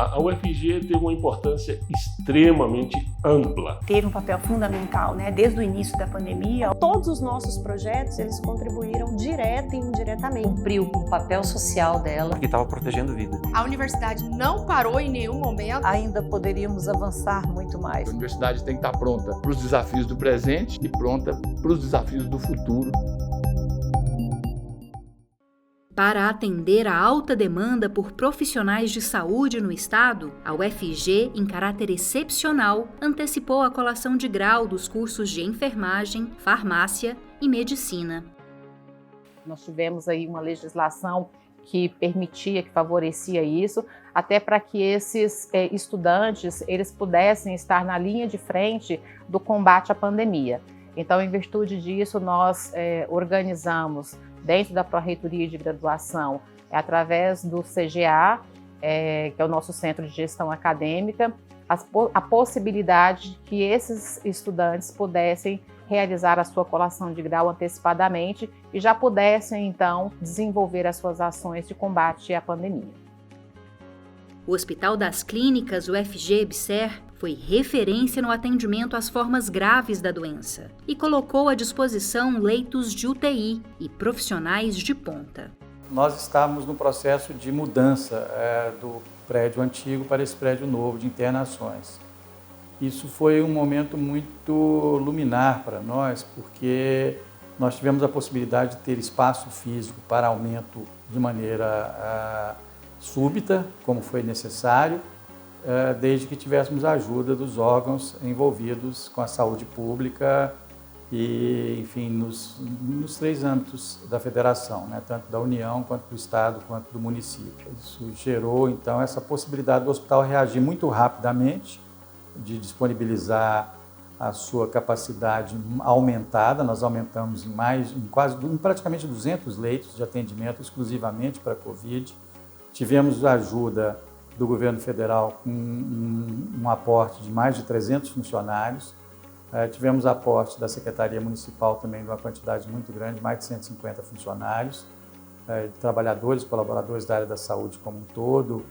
A UFG teve uma importância extremamente ampla. Teve um papel fundamental, né? Desde o início da pandemia. Todos os nossos projetos, eles contribuíram direta e indiretamente. Cumpriu com o papel social dela. Porque estava protegendo vida. A universidade não parou em nenhum momento. Ainda poderíamos avançar muito mais. A universidade tem que estar pronta para os desafios do presente e pronta para os desafios do futuro. Para atender à alta demanda por profissionais de saúde no estado, a UFG, em caráter excepcional, antecipou a colação de grau dos cursos de enfermagem, farmácia e medicina. Nós tivemos aí uma legislação que permitia, que favorecia isso, até para que esses estudantes eles pudessem estar na linha de frente do combate à pandemia. Então, em virtude disso, nós organizamos dentro da Pró-Reitoria de Graduação, através do CGA, que é o nosso Centro de Gestão Acadêmica, a possibilidade de que esses estudantes pudessem realizar a sua colação de grau antecipadamente e já pudessem, então, desenvolver as suas ações de combate à pandemia. O Hospital das Clínicas UFG-BSER foi referência no atendimento às formas graves da doença e colocou à disposição leitos de UTI e profissionais de ponta. Nós estávamos no processo de mudança do prédio antigo para esse prédio novo de internações. Isso foi um momento muito luminar para nós, porque nós tivemos a possibilidade de ter espaço físico para aumento de maneira súbita, como foi necessário, desde que tivéssemos a ajuda dos órgãos envolvidos com a saúde pública e, enfim, nos três âmbitos da federação, né? Tanto da União, quanto do Estado, quanto do município. Isso gerou, então, essa possibilidade do hospital reagir muito rapidamente, de disponibilizar a sua capacidade aumentada. Nós aumentamos em praticamente 200 leitos de atendimento exclusivamente para a Covid. Tivemos a ajuda do governo federal com um aporte de mais de 300 funcionários. Tivemos aporte da Secretaria Municipal também de uma quantidade muito grande, mais de 150 funcionários, trabalhadores, colaboradores da área da saúde como um todo,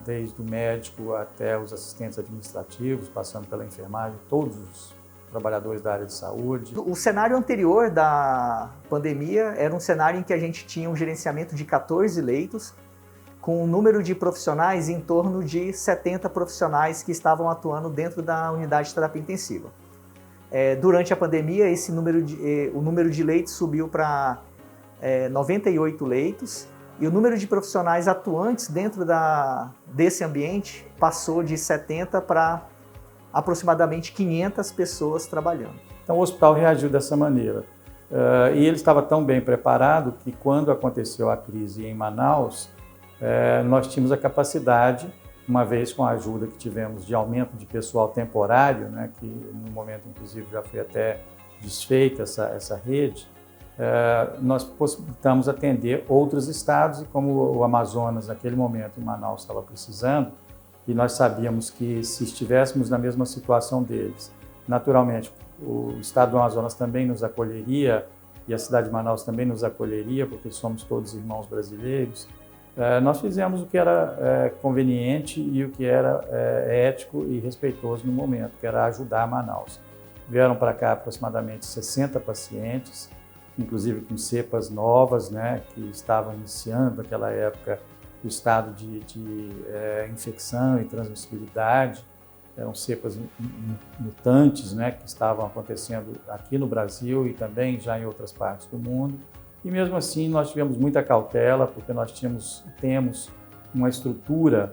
desde o médico até os assistentes administrativos, passando pela enfermagem, todos os trabalhadores da área de saúde. O cenário anterior da pandemia era um cenário em que a gente tinha um gerenciamento de 14 leitos, com um número de profissionais em torno de 70 profissionais que estavam atuando dentro da unidade de terapia intensiva. Durante a pandemia, o número de leitos subiu para 98 leitos e o número de profissionais atuantes dentro desse ambiente passou de 70 para aproximadamente 500 pessoas trabalhando. Então o hospital reagiu dessa maneira. E ele estava tão bem preparado que quando aconteceu a crise em Manaus, nós tínhamos a capacidade, uma vez com a ajuda que tivemos de aumento de pessoal temporário, né, que no momento inclusive já foi até desfeita essa rede, nós possibilitamos atender outros estados e como o Amazonas naquele momento em Manaus estava precisando e nós sabíamos que se estivéssemos na mesma situação deles, naturalmente o estado do Amazonas também nos acolheria e a cidade de Manaus também nos acolheria porque somos todos irmãos brasileiros. Nós fizemos o que era conveniente e o que era ético e respeitoso no momento, que era ajudar Manaus. Vieram para cá aproximadamente 60 pacientes, inclusive com cepas novas, né, que estavam iniciando naquela época o estado de infecção e transmissibilidade. Eram cepas mutantes, né, que estavam acontecendo aqui no Brasil e também já em outras partes do mundo. E mesmo assim nós tivemos muita cautela, porque nós temos uma estrutura,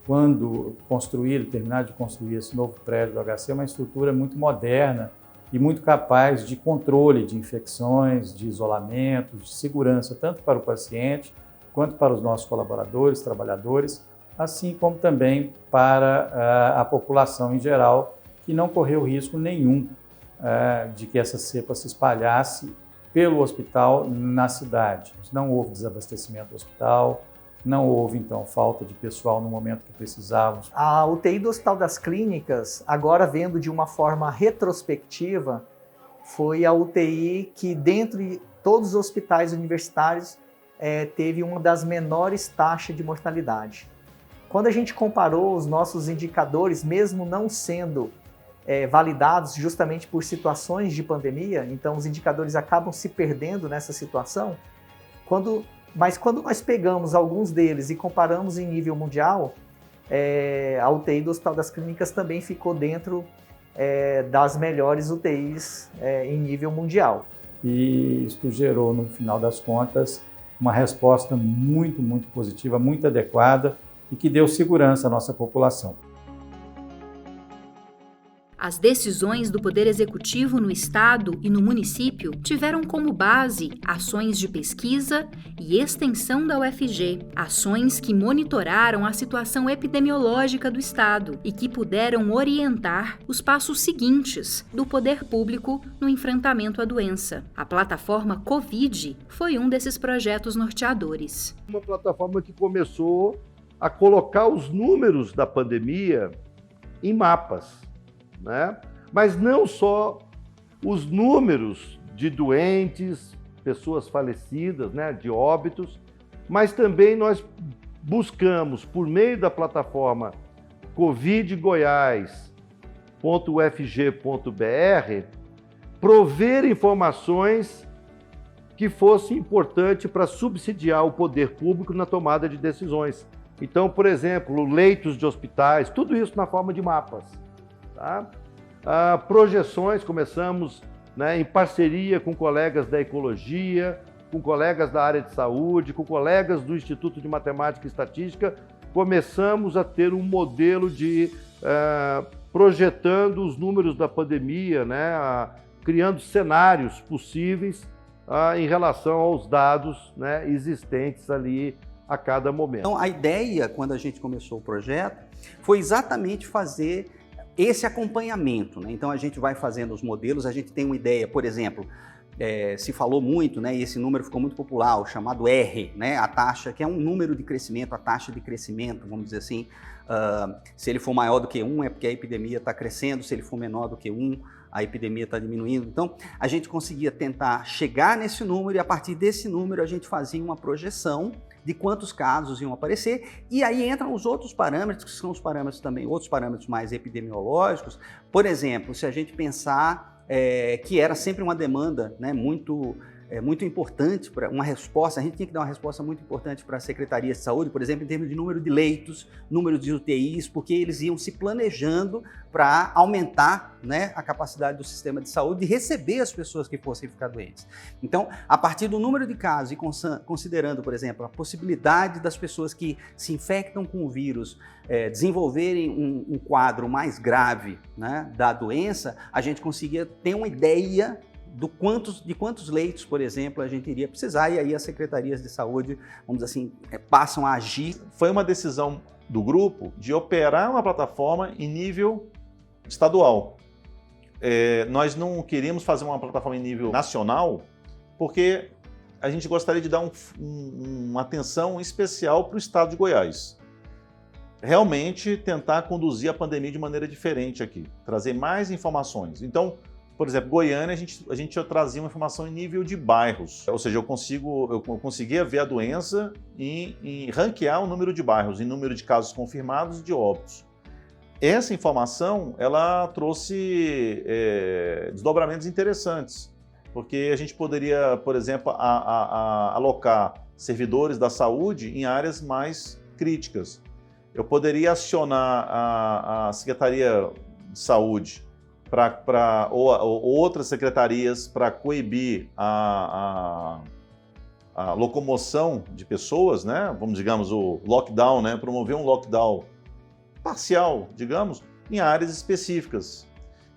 quando terminar de construir esse novo prédio do HC, uma estrutura muito moderna e muito capaz de controle de infecções, de isolamento, de segurança, tanto para o paciente, quanto para os nossos colaboradores, trabalhadores, assim como também para a população em geral, que não correu risco nenhum de que essa cepa se espalhasse pelo hospital na cidade. Não houve desabastecimento do hospital, não houve, então, falta de pessoal no momento que precisávamos. A UTI do Hospital das Clínicas, agora vendo de uma forma retrospectiva, foi a UTI que, dentre todos os hospitais universitários, teve uma das menores taxas de mortalidade. Quando a gente comparou os nossos indicadores, mesmo não sendo validados justamente por situações de pandemia, então os indicadores acabam se perdendo nessa situação, mas quando nós pegamos alguns deles e comparamos em nível mundial, a UTI do Hospital das Clínicas também ficou dentro das melhores UTIs em nível mundial. E isso gerou, no final das contas, uma resposta muito, muito positiva, muito adequada e que deu segurança à nossa população. As decisões do Poder Executivo no Estado e no município tiveram como base ações de pesquisa e extensão da UFG, ações que monitoraram a situação epidemiológica do Estado e que puderam orientar os passos seguintes do poder público no enfrentamento à doença. A plataforma Covid foi um desses projetos norteadores. Uma plataforma que começou a colocar os números da pandemia em mapas. Né? Mas não só os números de doentes, pessoas falecidas, né, de óbitos, mas também nós buscamos, por meio da plataforma covidgoiás.ufg.br, prover informações que fossem importantes para subsidiar o poder público na tomada de decisões. Então, por exemplo, leitos de hospitais, tudo isso na forma de mapas. Tá? Projeções, começamos, né, em parceria com colegas da ecologia, com colegas da área de saúde, com colegas do Instituto de Matemática e Estatística, começamos a ter um modelo de projetando os números da pandemia, né, criando cenários possíveis em relação aos dados, né, existentes ali a cada momento. Então, a ideia, quando a gente começou o projeto, foi exatamente fazer esse acompanhamento, né? Então a gente vai fazendo os modelos, a gente tem uma ideia, por exemplo, se falou muito, né, e esse número ficou muito popular, o chamado R, né, a taxa, que é um número de crescimento, a taxa de crescimento, vamos dizer assim, se ele for maior do que 1 é porque a epidemia está crescendo, se ele for menor do que 1, a epidemia está diminuindo. Então a gente conseguia tentar chegar nesse número e a partir desse número a gente fazia uma projeção de quantos casos iam aparecer, e aí entram os outros parâmetros, que são os parâmetros também, outros parâmetros mais epidemiológicos. Por exemplo, se a gente pensar que era sempre uma demanda, né, muito importante, para uma resposta, a gente tinha que dar uma resposta muito importante para a Secretaria de Saúde, por exemplo, em termos de número de leitos, número de UTIs, porque eles iam se planejando para aumentar, né, a capacidade do sistema de saúde de receber as pessoas que fossem ficar doentes. Então, a partir do número de casos e considerando, por exemplo, a possibilidade das pessoas que se infectam com o vírus desenvolverem um quadro mais grave, né, da doença, a gente conseguia ter uma ideia de quantos leitos, por exemplo, a gente iria precisar, e aí as secretarias de saúde, vamos dizer assim, passam a agir. Foi uma decisão do grupo de operar uma plataforma em nível estadual. Nós não queríamos fazer uma plataforma em nível nacional, porque a gente gostaria de dar uma atenção especial para o estado de Goiás. Realmente tentar conduzir a pandemia de maneira diferente aqui, trazer mais informações. Então, por exemplo, Goiânia, a gente trazia uma informação em nível de bairros, ou seja, eu conseguia ver a doença e ranquear o número de bairros, em número de casos confirmados e de óbitos. Essa informação, ela trouxe desdobramentos interessantes, porque a gente poderia, por exemplo, alocar servidores da saúde em áreas mais críticas. Eu poderia acionar a Secretaria de Saúde ou outras secretarias para coibir a locomoção de pessoas, né? Digamos, o lockdown, né? Promover um lockdown parcial, digamos, em áreas específicas.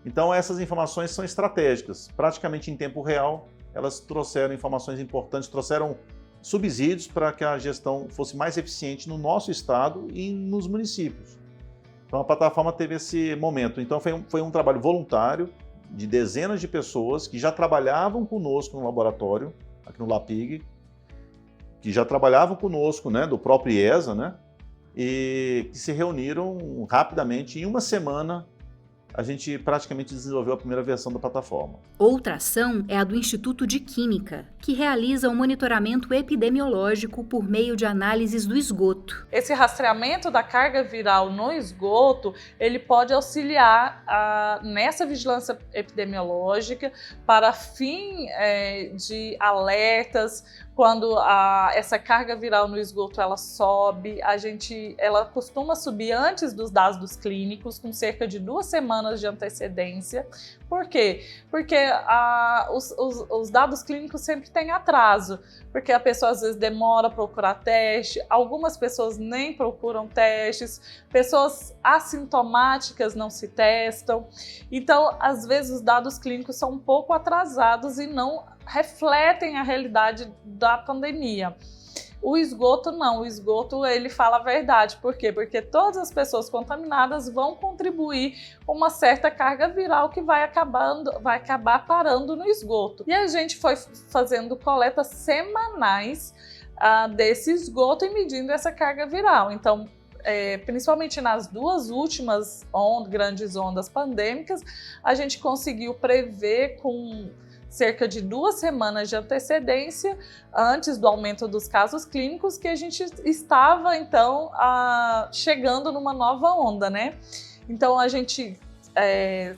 Então, essas informações são estratégicas. Praticamente em tempo real, elas trouxeram informações importantes, trouxeram subsídios para que a gestão fosse mais eficiente no nosso estado e nos municípios. Então a plataforma teve esse momento. Então foi um trabalho voluntário de dezenas de pessoas que já trabalhavam conosco no laboratório, aqui no LAPIG, que já trabalhavam conosco, né, do próprio IESA, né, e que se reuniram rapidamente, em uma semana, a gente praticamente desenvolveu a primeira versão da plataforma. Outra ação é a do Instituto de Química, que realiza um monitoramento epidemiológico por meio de análises do esgoto. Esse rastreamento da carga viral no esgoto, ele pode auxiliar nessa vigilância epidemiológica para fim de alertas. Quando essa carga viral no esgoto ela sobe, ela costuma subir antes dos dados clínicos, com cerca de 2 semanas de antecedência. Por quê? Porque os dados clínicos sempre têm atraso, porque a pessoa às vezes demora a procurar teste, algumas pessoas nem procuram testes, pessoas assintomáticas não se testam. Então, às vezes, os dados clínicos são um pouco atrasados e não refletem a realidade da pandemia. O esgoto não, o esgoto ele fala a verdade. Por quê? Porque todas as pessoas contaminadas vão contribuir com uma certa carga viral que vai acabar parando no esgoto. E a gente foi fazendo coletas semanais desse esgoto e medindo essa carga viral. Então, principalmente nas 2 últimas grandes ondas pandêmicas, a gente conseguiu prever com cerca de 2 semanas de antecedência, antes do aumento dos casos clínicos, que a gente estava, então, chegando numa nova onda, né? Então, a gente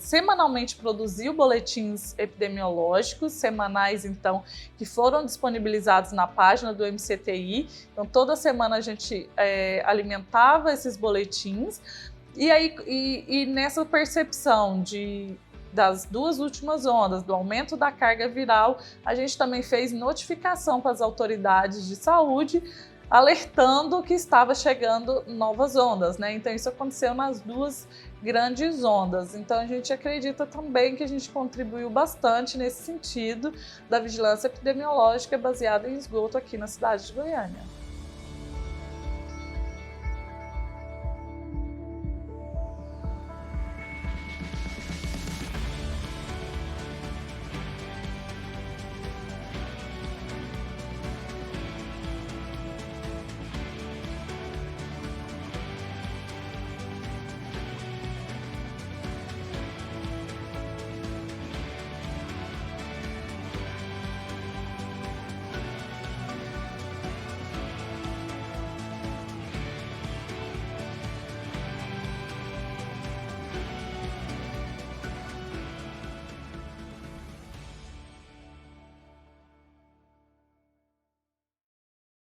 semanalmente produziu boletins epidemiológicos, semanais, então, que foram disponibilizados na página do MCTI. Então, toda semana a gente alimentava esses boletins. E nessa percepção das 2 últimas ondas, do aumento da carga viral, a gente também fez notificação para as autoridades de saúde, alertando que estava chegando novas ondas, né? Então isso aconteceu nas 2 grandes ondas. Então a gente acredita também que a gente contribuiu bastante nesse sentido da vigilância epidemiológica baseada em esgoto aqui na cidade de Goiânia.